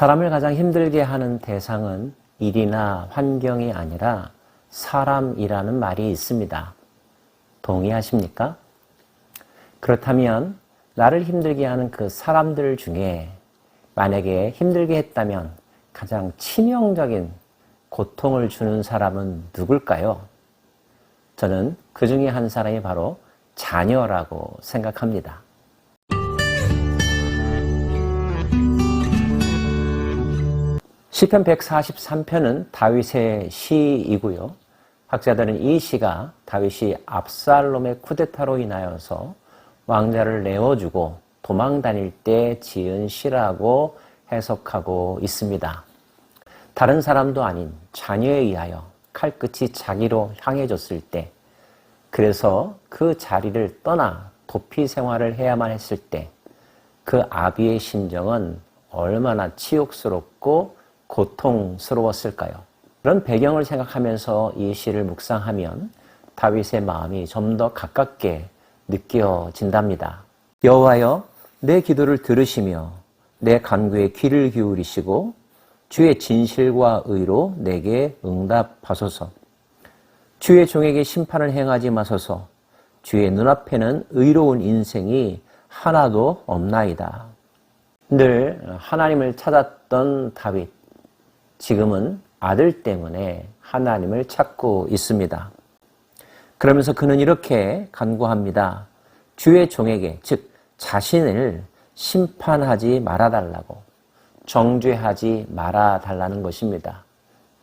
사람을 가장 힘들게 하는 대상은 일이나 환경이 아니라 사람이라는 말이 있습니다. 동의하십니까? 그렇다면 나를 힘들게 하는 그 사람들 중에 만약에 힘들게 했다면 가장 치명적인 고통을 주는 사람은 누굴까요? 저는 그 중에 한 사람이 바로 자녀라고 생각합니다. 시편 143편은 다윗의 시이고요. 학자들은 이 시가 다윗이 압살롬의 쿠데타로 인하여서 왕자를 내어주고 도망 다닐 때 지은 시라고 해석하고 있습니다. 다른 사람도 아닌 자녀에 의하여 칼끝이 자기로 향해졌을 때, 그래서 그 자리를 떠나 도피 생활을 해야만 했을 때 그 아비의 심정은 얼마나 치욕스럽고 고통스러웠을까요? 그런 배경을 생각하면서 이 시를 묵상하면 다윗의 마음이 좀 더 가깝게 느껴진답니다. 여호와여, 내 기도를 들으시며 내 간구에 귀를 기울이시고 주의 진실과 의로 내게 응답하소서. 주의 종에게 심판을 행하지 마소서. 주의 눈앞에는 의로운 인생이 하나도 없나이다. 늘 하나님을 찾았던 다윗, 지금은 아들 때문에 하나님을 찾고 있습니다. 그러면서 그는 이렇게 간구합니다. 주의 종에게, 즉 자신을 심판하지 말아달라고, 정죄하지 말아달라는 것입니다.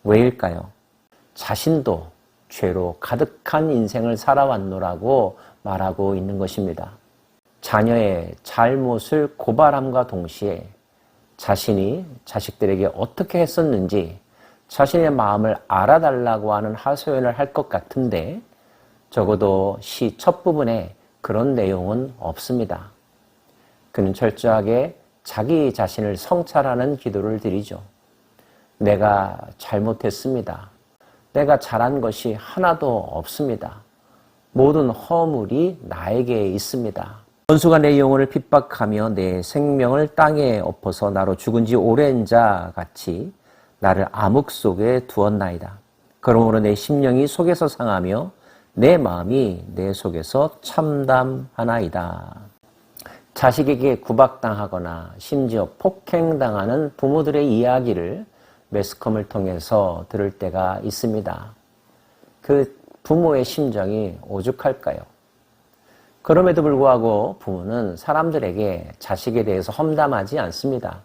왜일까요? 자신도 죄로 가득한 인생을 살아왔노라고 말하고 있는 것입니다. 자녀의 잘못을 고발함과 동시에 자신이 자식들에게 어떻게 했었는지 자신의 마음을 알아달라고 하는 하소연을 할 것 같은데 적어도 시 첫 부분에 그런 내용은 없습니다. 그는 철저하게 자기 자신을 성찰하는 기도를 드리죠. 내가 잘못했습니다. 내가 잘한 것이 하나도 없습니다. 모든 허물이 나에게 있습니다. 원수가 내 영혼을 핍박하며 내 생명을 땅에 엎어서 나로 죽은 지 오랜 자 같이 나를 암흑 속에 두었나이다. 그러므로 내 심령이 속에서 상하며 내 마음이 내 속에서 참담하나이다. 자식에게 구박당하거나 심지어 폭행당하는 부모들의 이야기를 매스컴을 통해서 들을 때가 있습니다. 그 부모의 심정이 오죽할까요? 그럼에도 불구하고 부모는 사람들에게 자식에 대해서 험담하지 않습니다.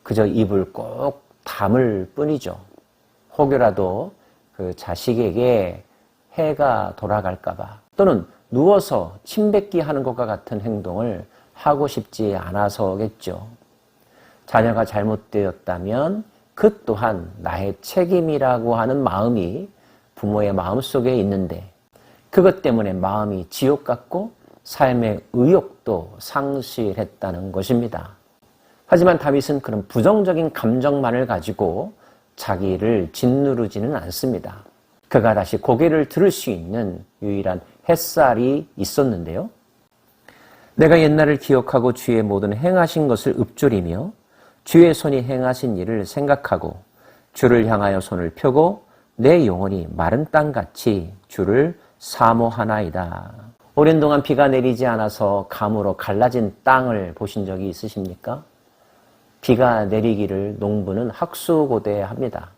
그저 입을 꼭 다물 뿐이죠. 혹여라도 그 자식에게 해가 돌아갈까봐, 또는 누워서 침뱉기 하는 것과 같은 행동을 하고 싶지 않아서겠죠. 자녀가 잘못되었다면 그 또한 나의 책임이라고 하는 마음이 부모의 마음속에 있는데 그것 때문에 마음이 지옥 같고 삶의 의욕도 상실했다는 것입니다. 하지만 다윗은 그런 부정적인 감정만을 가지고 자기를 짓누르지는 않습니다. 그가 다시 고개를 들을 수 있는 유일한 햇살이 있었는데요. 내가 옛날을 기억하고 주의 모든 행하신 것을 읊조리며 주의 손이 행하신 일을 생각하고 주를 향하여 손을 펴고 내 영혼이 마른 땅같이 주를 사모하나이다. 오랜 동안 비가 내리지 않아서 가무로 갈라진 땅을 보신 적이 있으십니까? 비가 내리기를 농부는 학수고대합니다.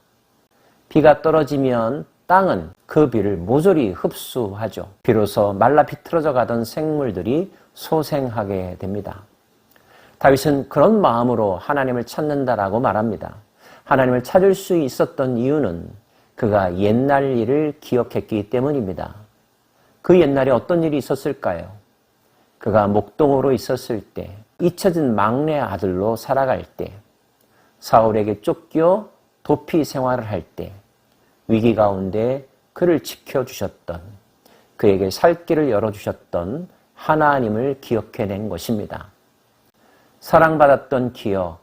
비가 떨어지면 땅은 그 비를 모조리 흡수하죠. 비로소 말라 비틀어져 가던 생물들이 소생하게 됩니다. 다윗은 그런 마음으로 하나님을 찾는다라고 말합니다. 하나님을 찾을 수 있었던 이유는 그가 옛날 일을 기억했기 때문입니다. 그 옛날에 어떤 일이 있었을까요? 그가 목동으로 있었을 때, 잊혀진 막내 아들로 살아갈 때, 사울에게 쫓겨 도피 생활을 할 때, 위기 가운데 그를 지켜주셨던, 그에게 살 길을 열어주셨던 하나님을 기억해낸 것입니다. 사랑받았던 기억,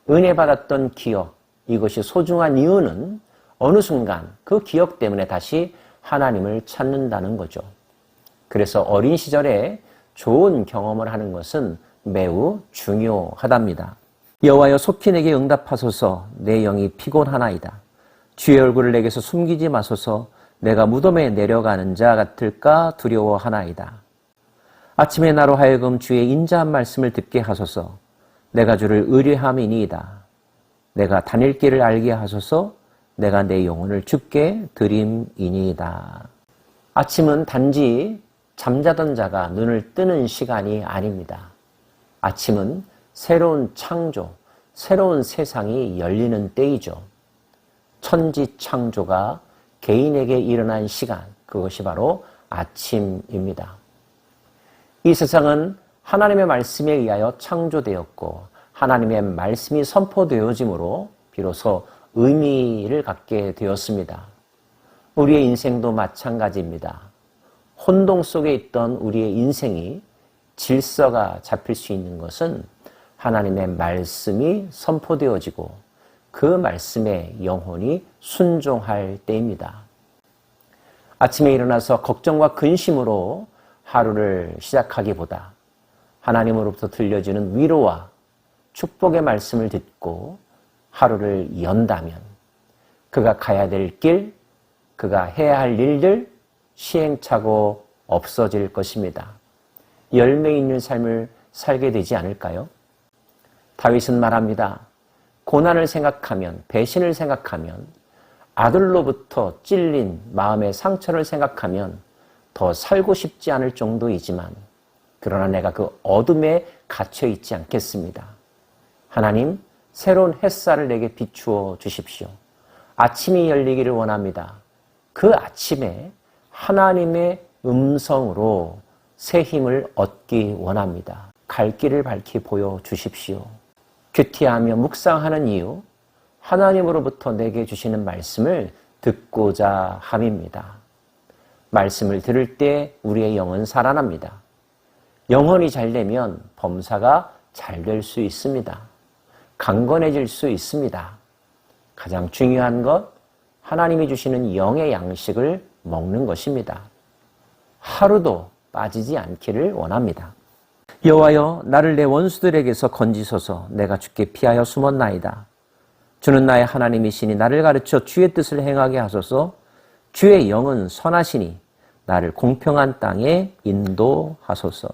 은혜받았던 기억, 이것이 소중한 이유는 어느 순간 그 기억 때문에 다시 하나님을 찾는다는 거죠. 그래서 어린 시절에 좋은 경험을 하는 것은 매우 중요하답니다. 여호와여 속히 내게 응답하소서. 내 영이 피곤하나이다. 주의 얼굴을 내게서 숨기지 마소서. 내가 무덤에 내려가는 자 같을까 두려워하나이다. 아침에 나로 하여금 주의 인자한 말씀을 듣게 하소서. 내가 주를 의뢰함이니이다. 내가 다닐 길을 알게 하소서. 내가 내 영혼을 주께 드림이니이다. 아침은 단지 잠자던 자가 눈을 뜨는 시간이 아닙니다. 아침은 새로운 창조, 새로운 세상이 열리는 때이죠. 천지 창조가 개인에게 일어난 시간, 그것이 바로 아침입니다. 이 세상은 하나님의 말씀에 의하여 창조되었고 하나님의 말씀이 선포되어짐으로 비로소 의미를 갖게 되었습니다. 우리의 인생도 마찬가지입니다. 혼동 속에 있던 우리의 인생이 질서가 잡힐 수 있는 것은 하나님의 말씀이 선포되어지고 그 말씀에 영혼이 순종할 때입니다. 아침에 일어나서 걱정과 근심으로 하루를 시작하기보다 하나님으로부터 들려주는 위로와 축복의 말씀을 듣고 하루를 연다면 그가 가야 될 길, 그가 해야 할 일들 시행착오 없어질 것입니다. 열매 있는 삶을 살게 되지 않을까요? 다윗은 말합니다. 고난을 생각하면, 배신을 생각하면, 아들로부터 찔린 마음의 상처를 생각하면 더 살고 싶지 않을 정도이지만 그러나 내가 그 어둠에 갇혀 있지 않겠습니다. 하나님, 새로운 햇살을 내게 비추어 주십시오. 아침이 열리기를 원합니다. 그 아침에 하나님의 음성으로 새 힘을 얻기 원합니다. 갈 길을 밝히 보여주십시오. 큐티하며 묵상하는 이유, 하나님으로부터 내게 주시는 말씀을 듣고자 함입니다. 말씀을 들을 때 우리의 영은 살아납니다. 영혼이 잘 되면 범사가 잘 될 수 있습니다. 강건해질 수 있습니다. 가장 중요한 것, 하나님이 주시는 영의 양식을 먹는 것입니다. 하루도 빠지지 않기를 원합니다. 여호와여, 나를 내 원수들에게서 건지소서. 내가 주께 피하여 숨었나이다. 주는 나의 하나님이시니 나를 가르쳐 주의 뜻을 행하게 하소서. 주의 영은 선하시니 나를 공평한 땅에 인도하소서.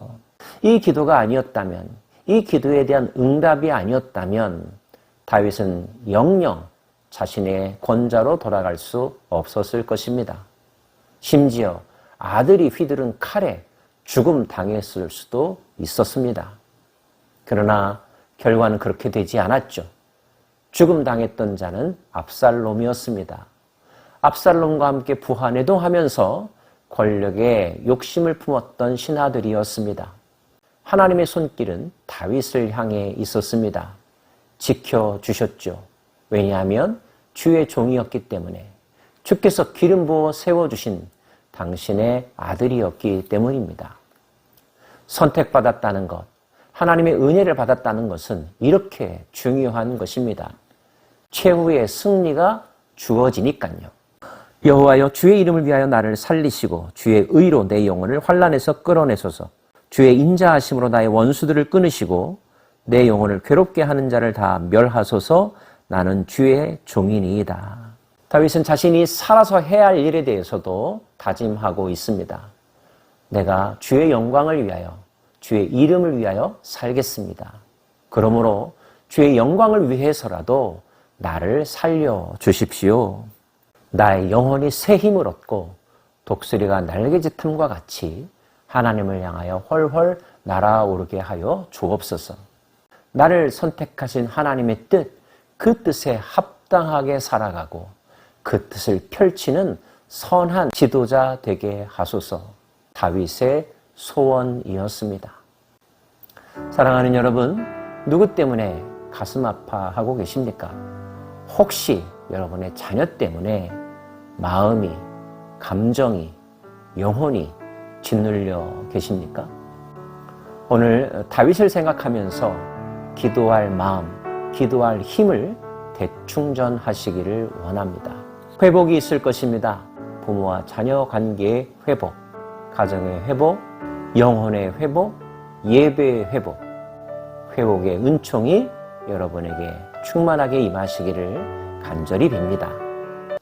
이 기도가 아니었다면, 이 기도에 대한 응답이 아니었다면 다윗은 영영 자신의 권자로 돌아갈 수 없었을 것입니다. 심지어 아들이 휘두른 칼에 죽음 당했을 수도 있었습니다. 그러나 결과는 그렇게 되지 않았죠. 죽음 당했던 자는 압살롬이었습니다. 압살롬과 함께 부하내동하면서 권력에 욕심을 품었던 신하들이었습니다. 하나님의 손길은 다윗을 향해 있었습니다. 지켜주셨죠. 왜냐하면 주의 종이었기 때문에, 주께서 기름 부어 세워주신 당신의 아들이었기 때문입니다. 선택받았다는 것, 하나님의 은혜를 받았다는 것은 이렇게 중요한 것입니다. 최후의 승리가 주어지니까요. 여호와여, 주의 이름을 위하여 나를 살리시고 주의 의로 내 영혼을 환난에서 끌어내소서. 주의 인자하심으로 나의 원수들을 끊으시고 내 영혼을 괴롭게 하는 자를 다 멸하소서. 나는 주의 종이니이다. 다윗은 자신이 살아서 해야 할 일에 대해서도 다짐하고 있습니다. 내가 주의 영광을 위하여, 주의 이름을 위하여 살겠습니다. 그러므로 주의 영광을 위해서라도 나를 살려주십시오. 나의 영혼이 새 힘을 얻고 독수리가 날개짓함과 같이 하나님을 향하여 훨훨 날아오르게 하여 주옵소서. 나를 선택하신 하나님의 뜻, 그 뜻에 합당하게 살아가고 그 뜻을 펼치는 선한 지도자 되게 하소서. 다윗의 소원이었습니다. 사랑하는 여러분, 누구 때문에 가슴 아파하고 계십니까? 혹시 여러분의 자녀 때문에 마음이, 감정이, 영혼이 짓눌려 계십니까? 오늘 다윗을 생각하면서 기도할 마음, 기도할 힘을 대충전하시기를 원합니다. 회복이 있을 것입니다. 부모와 자녀 관계의 회복, 가정의 회복, 영혼의 회복, 예배의 회복, 회복의 은총이 여러분에게 충만하게 임하시기를 간절히 빕니다.